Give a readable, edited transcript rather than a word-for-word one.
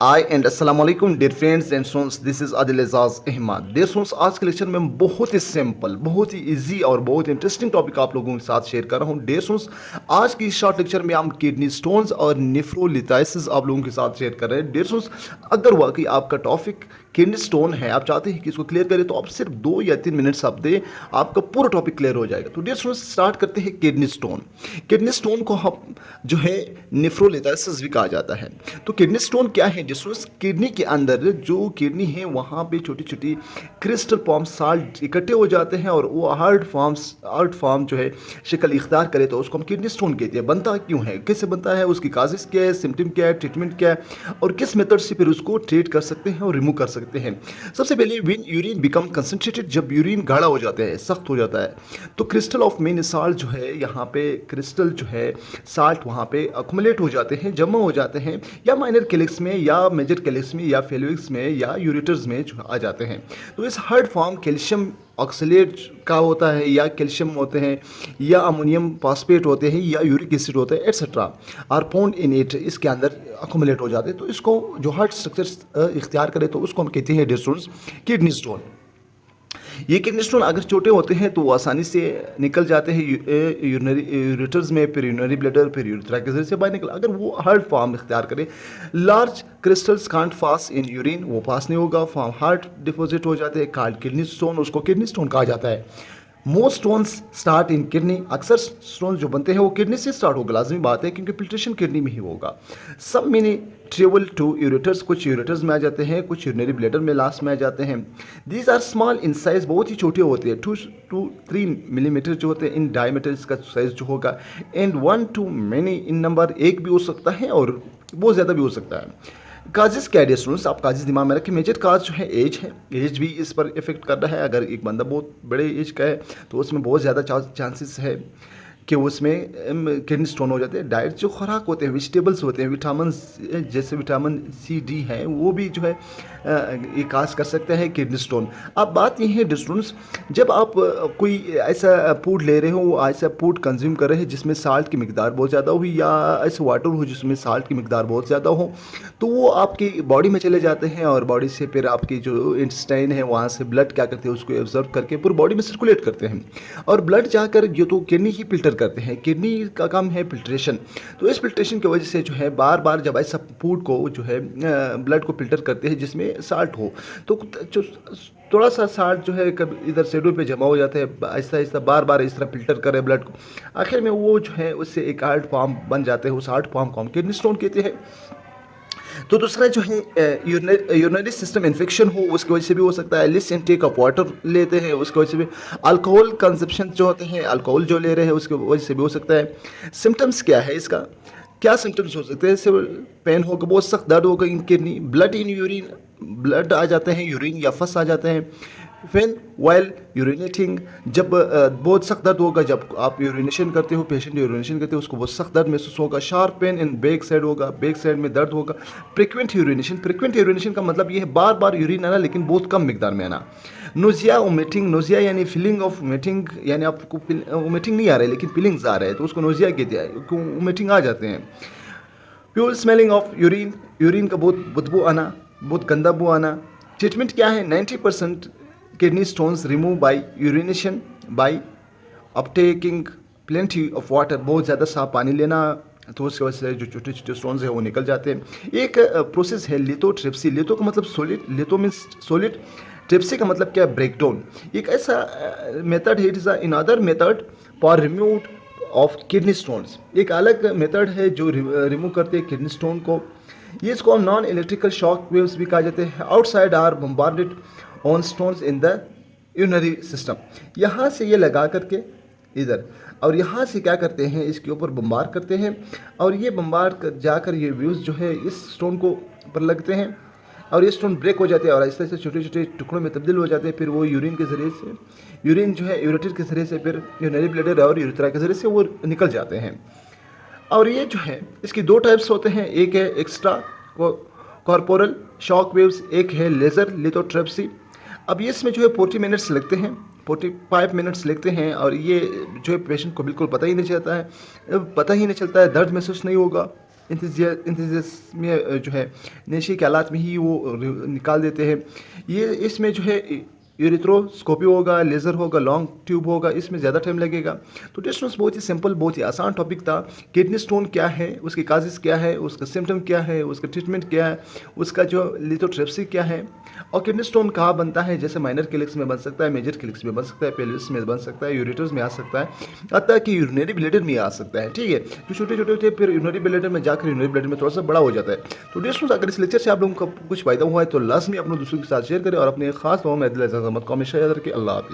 आई and अस्सलाम वालेकुम dear friends and students, this is Adil Ejaz Ahmed. Dear students, आज के लेक्चर में हम बहुत ही सिंपल, बहुत ही इजी और बहुत इंटरेस्टिंग टॉपिक आप लोगों के साथ शेयर कर रहा हूँ। डियर स्टूडेंट्स, आज की इस शॉर्ट लेक्चर में हम किडनी स्टोन्स और नेफ्रोलिथाइसिस आप लोगों के साथ शेयर कर रहे हैं। डियर स्टूडेंट्स, अगर वाकई आपका टॉपिक किडनी स्टोन है, आप चाहते हैं कि इसको क्लियर करें, तो आप सिर्फ 2 या 3 मिनट्स आप दें, आपका पूरा टॉपिक क्लियर हो जाएगा। तो डियर स्टूडेंट्स, स्टार्ट करते हैं किडनी स्टोन। किडनी स्टोन को हम जो है नेफ्रोलिथाइसिस भी कहा जाता है। तो किडनी स्टोन क्या है? जिसमें किडनी के अंदर जो किडनी है वहाँ पे छोटी छोटी क्रिस्टल फॉर्म साल्ट इकट्ठे हो जाते हैं और वो हार्ड फॉर्म जो है शक्ल इख्तियार करे, तो उसको हम किडनी स्टोन कहते हैं। बनता क्यों है, कैसे बनता है, उसकी काजेस क्या है, सिम्टम क्या है, ट्रीटमेंट क्या है और किस मेथड से फिर उसको ट्रीट कर सकते हैं और रिमूव कर सकते हैं। सबसे पहले व्हेन यूरिन बिकम कंसंट्रेटेड, जब यूरिन गाढ़ा हो जाता है, सख्त हो जाता है, तो क्रिस्टल ऑफ मेन साल्ट जो है यहाँ पे क्रिस्टल जो है साल्ट वहाँ पे अकुमुलेट हो जाते हैं, जमा हो जाते हैं, या माइनर कैलिक्स में या मेजर कैलिक्स में या फेलोइक्स में या यूरेटर्स में जो आ जाते हैं। तो इस हार्ड फॉर्म कैल्शियम ऑक्सलेट का होता है, या कैल्शियम होते हैं, या अमोनियम फॉस्फेट होते हैं, या यूरिक एसिड होते हैं, etcetera are found in it, इसके अंदर अकुमुलेट हो जाते हैं। तो इसको जो हार्ट स्ट्रक्चर इख्तियार करे, तो उसको हम कहते हैं डियर स्टूडेंट्स किडनी स्टोन। ये किडनी स्टोन अगर छोटे होते हैं तो वो आसानी से निकल जाते हैं यूरिनरी यूरेटर्स में, फिर यूरिनरी ब्लैडर, फिर यूरेथ्रा के जरिए से बाहर निकल। अगर वो हार्ड फॉर्म इख्तियार करें, large crystals can't pass in urine, वो पास नहीं होगा, फॉर्म हार्ट डिपोजिट हो जाते हैं, कॉल्ड किडनी स्टोन, उसको किडनी स्टोन कहा जाता है। Most stones start in kidney, अक्सर स्टोन जो बनते हैं वो किडनी से स्टार्ट होगा, लाजमी बात है, क्योंकि फिल्ट्रेशन किडनी में ही होगा। सब मिनी ट्रेवल टू यूरेटर्स, कुछ यूरेटर्स में आ जाते हैं, कुछ यूरिनरी ब्लैडर में लास्ट में आ जाते हैं। These are small in size, बहुत ही छोटे होते हैं, 2 to 3 मिलीमीटर जो होते हैं इन डायमीटर, इसका साइज जो होगा, and 1 to many in number, एक भी हो सकता है और बहुत ज़्यादा भी हो सकता है। काजेस क्या है स्टूडेंट्स, आप काजेस दिमाग में रखें। मेजर काज जो है एज है, एज भी इस पर इफेक्ट कर रहा है। अगर एक बंदा बहुत बड़े एज का है तो उसमें बहुत ज़्यादा चांसेस है कि उसमें किडनी स्टोन हो जाते हैं। डाइट जो खुराक होते हैं, वेजिटेबल्स होते हैं, विटामिन जैसे विटामिन सी डी है, वो भी जो है ये काज कर सकते हैं किडनी स्टोन। अब बात ये है स्टूडेंट्स, जब आप कोई ऐसा फूड ले रहे हो, ऐसा फूड कंज्यूम कर रहे हैं जिसमें साल्ट की मिकदार बहुत ज़्यादा हो, या ऐसा वाटर हो जिसमें साल्ट की मिकदार बहुत ज़्यादा हो, तो वो आपकी बॉडी में चले जाते हैं और बॉडी से फिर आपकी जो इंटेस्टाइन है वहाँ से ब्लड क्या करते हैं, उसको एब्जॉर्ब करके पूरी बॉडी में सर्कुलेट करते हैं, और ब्लड जाकर जो तो किडनी ही फिल्टर करते हैं। किडनी का काम है फिल्ट्रेशन। तो इस फिल्ट्रेशन की वजह से जो है बार बार जब ऐसा फूड को जो है ब्लड को फिल्टर करते हैं जिसमें साल्ट हो, तो जो थोड़ा सा साल्ट जो है कभी इधर शेड्यूल पे जमा हो जाता है, आहिस्ता आहिस्ता बार बार इस तरह फिल्टर करे ब्लड को, आखिर में वो जो है उससे एक हार्ड फॉर्म बन जाते हैं। उस हार्ड फॉर्म को हम किडनी स्टोन कहते हैं। तो दूसरा जो है यूरिनरी सिस्टम इन्फेक्शन हो, उसकी वजह से भी हो सकता है। लेस इनटेक ऑफ वाटर लेते हैं, उसकी वजह से भी। अल्कोहल कंजप्शन जो होते हैं, अल्कोहल जो ले रहे हैं, उसकी वजह से भी हो सकता है। सिम्टम्स क्या है इसका, क्या सिम्टम्स हो सकते हैं? जैसे पेन होगा, बहुत सख्त दर्द होगा in kidney, blood in urine, blood आ जाते हैं यूरिन या फस आ जाते हैं। फिर वाइल यूरिनेटिंग, जब बहुत सख्त दर्द होगा, जब आप यूरिनेशन करते हो, पेशेंट यूरिनेशन करते हो, उसको बहुत सख्त दर्द महसूस होगा। Sharp pain in back side होगा, बैक साइड में दर्द होगा। फ्रिक्वेंट यूरिनेशन का मतलब ये है बार बार यूरिन आना, लेकिन बहुत कम मिकदार में आना। नोजिया वोमिटिंग, नोजिया यानी फीलिंग ऑफ वोमिटिंग, यानी आपको वोमिटिंग नहीं आ रहा है लेकिन फीलिंग्स आ रहे हैं, तो उसको नोजिया कहते हैं, वोमिटिंग आ जाते हैं। Pure smelling of urine, urine का बहुत बदबू आना, बहुत गंदा बू आना। ट्रीटमेंट क्या है? 90% kidney stones remove by urination by uptaking plenty of water, बहुत ज़्यादा साफ पानी लेना, तो उसकी वजह से जो छोटे छोटे स्टोन्स हैं वो निकल जाते हैं। एक प्रोसेस है लिथोट्रिप्सी। लिथो का मतलब solid, litho means solid, tripsy का मतलब क्या है? ब्रेकडाउन। एक ऐसा मेथड है, it is in other method for remove of kidney stones. एक अलग मेथड है जो रिमूव करते हैं किडनी स्टोन को। ये इसको नॉन इलेक्ट्रिकल शॉक वेव्स भी कहा जाते हैं। Outside are bombarded on stones in the urinary system, यहाँ से ये लगा करके इधर, और यहाँ से क्या करते हैं, इसके ऊपर बम्बार करते हैं, और ये बम्बार कर जाकर ये व्यूज़ जो है इस स्टोन को पर लगते हैं, और ये स्टोन ब्रेक हो जाते हैं और ऐसे ऐसे छोटे छोटे टुकड़ों में तब्दील हो जाते हैं। फिर वो यूरिन के ज़रिए से, यूरिन जो है यूरेटर के ज़रिए से, फिर यूरिनरी ब्लैडर और यूरेथ्रा के ज़रिए से वो निकल जाते हैं। और ये जो है इसकी 2 टाइप्स होते हैं, एक है एक्स्ट्रा कॉर्पोरल शॉक वेव्स, एक है लेज़र लिथोट्रिप्सी। अब ये इसमें जो है 40 मिनट्स लगते हैं, 45 मिनट्स लगते हैं, और ये जो है पेशेंट को बिल्कुल पता ही नहीं चलता है, दर्द महसूस नहीं होगा, इंतज़ामिया जो है नशे के हालात में ही वो निकाल देते हैं। ये इसमें जो है यूरेथ्रोस्कोपी होगा, लेज़र होगा, लॉन्ग ट्यूब होगा, इसमें ज़्यादा टाइम लगेगा। तो टेस्ट स्टोन्स बहुत ही सिंपल, बहुत ही आसान टॉपिक था। किडनी स्टोन क्या है, उसके काजेज़ क्या है, उसका सिम्पटम क्या है, उसका ट्रीटमेंट क्या है, उसका जो लिथोट्रिप्सी क्या है, और किडनी स्टोन कहाँ बनता है। जैसे माइनर कैलिक्स में बन सकता है, मेजर कैलिक्स में बन सकता है, पेल्विस में बन सकता है, यूरेटर्स में आ सकता है, हत्ता कि यूरिनरी ब्लैडर में आ सकता है। ठीक है, जो छोटे छोटे होते हैं फिर यूरिनरी ब्लैडर में जाकर यूरिनरी ब्लैडर में थोड़ा सा बड़ा हो जाता है। तो दोस्तों, अगर इस लेक्चर से आप लोगों को कुछ फायदा हुआ है तो लाजमी अपने दोस्तों के साथ शेयर करें और अपने खास दुआ में अदिल अज़ीज़ अहमद को हमेशा याद रखें। अल्लाह हाफ़िज़।